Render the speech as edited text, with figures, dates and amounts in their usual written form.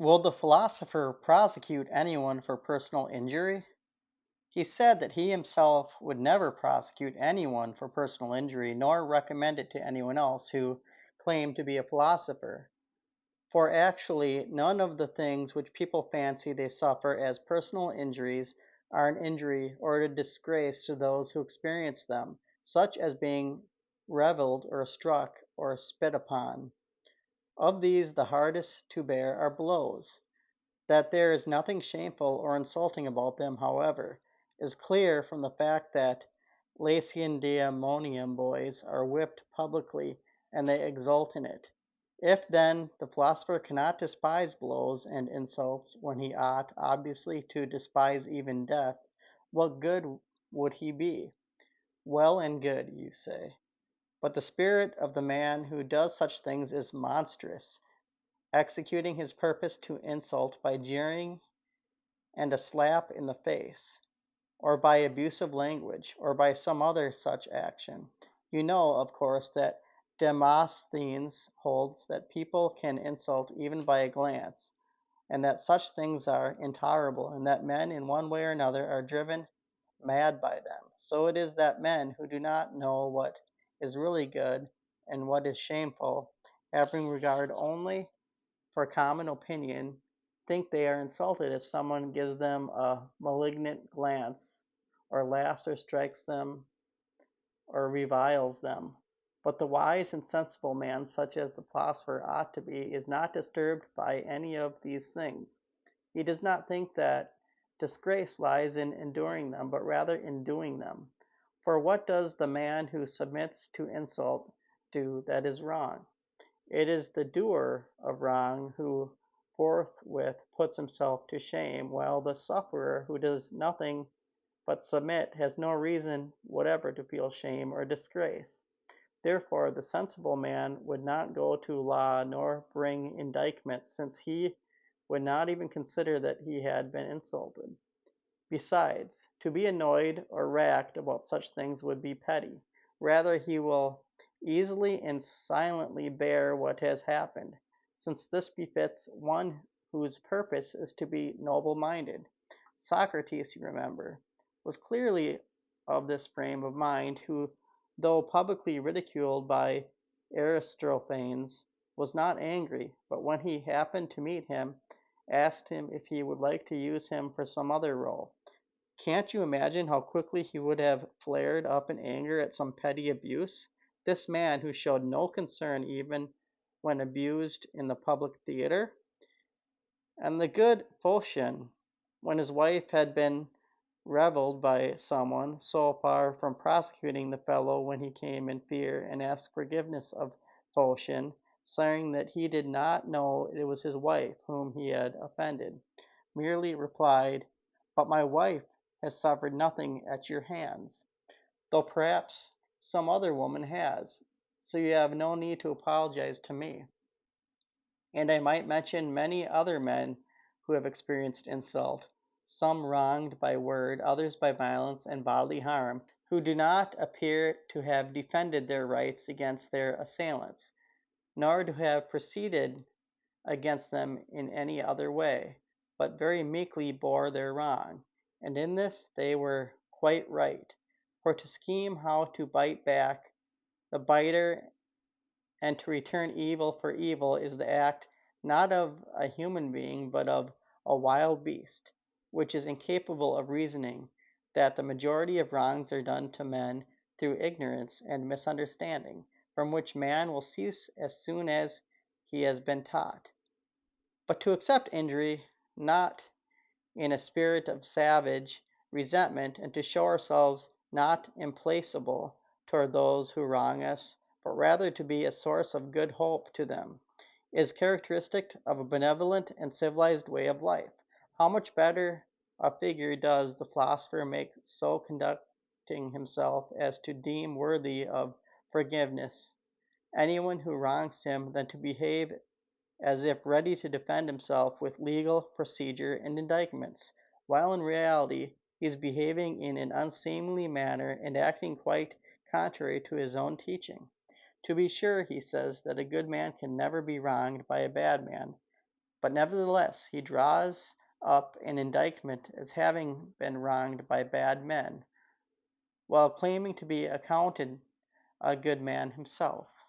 Will the philosopher prosecute anyone for personal injury? He said that he himself would never prosecute anyone for personal injury, nor recommend it to anyone else who claimed to be a philosopher. For actually, none of the things which people fancy they suffer as personal injuries are an injury or a disgrace to those who experience them, such as being reviled or struck or spit upon. Of these, the hardest to bear are blows. That there is nothing shameful or insulting about them, however, is clear from the fact that Lacedaemonian boys are whipped publicly, and they exult in it. If, then, the philosopher cannot despise blows and insults when he ought, obviously, to despise even death, what good would he be? Well and good, you say. But the spirit of the man who does such things is monstrous, executing his purpose to insult by jeering and a slap in the face, or by abusive language, or by some other such action. You know, of course, that Demosthenes holds that people can insult even by a glance, and that such things are intolerable, and that men in one way or another are driven mad by them. So it is that men who do not know what is really good and what is shameful, having regard only for common opinion, think they are insulted if someone gives them a malignant glance, or laughs or strikes them, or reviles them. But the wise and sensible man, such as the philosopher ought to be, is not disturbed by any of these things. He does not think that disgrace lies in enduring them, but rather in doing them. For what does the man who submits to insult do that is wrong? It is the doer of wrong who forthwith puts himself to shame, while the sufferer who does nothing but submit has no reason whatever to feel shame or disgrace. Therefore the sensible man would not go to law nor bring indictment, since he would not even consider that he had been insulted. Besides, to be annoyed or racked about such things would be petty. Rather he will easily and silently bear what has happened, since this befits one whose purpose is to be noble-minded. Socrates, you remember, was clearly of this frame of mind, who, though publicly ridiculed by Aristophanes, was not angry, but when he happened to meet him, asked him if he would like to use him for some other role. Can't you imagine how quickly he would have flared up in anger at some petty abuse? This man who showed no concern even when abused in the public theater? And the good Phocion, when his wife had been reviled by someone, so far from prosecuting the fellow when he came in fear and asked forgiveness of Phocion, saying that he did not know it was his wife whom he had offended, merely replied, "But my wife has suffered nothing at your hands, though perhaps some other woman has, so you have no need to apologize to me." And I might mention many other men who have experienced insult, some wronged by word, others by violence and bodily harm, who do not appear to have defended their rights against their assailants, nor to have proceeded against them in any other way, but very meekly bore their wrong. And in this they were quite right, for to scheme how to bite back the biter and to return evil for evil is the act not of a human being, but of a wild beast, which is incapable of reasoning that the majority of wrongs are done to men through ignorance and misunderstanding, from which man will cease as soon as he has been taught. But to accept injury, not in a spirit of savage resentment, and to show ourselves not implacable toward those who wrong us, but rather to be a source of good hope to them, is characteristic of a benevolent and civilized way of life. How much better a figure does the philosopher make so conducting himself as to deem worthy of forgiveness anyone who wrongs him than to behave as if ready to defend himself with legal procedure and indictments, while in reality he is behaving in an unseemly manner and acting quite contrary to his own teaching. To be sure, he says that a good man can never be wronged by a bad man, but nevertheless he draws up an indictment as having been wronged by bad men, while claiming to be accounted a good man himself.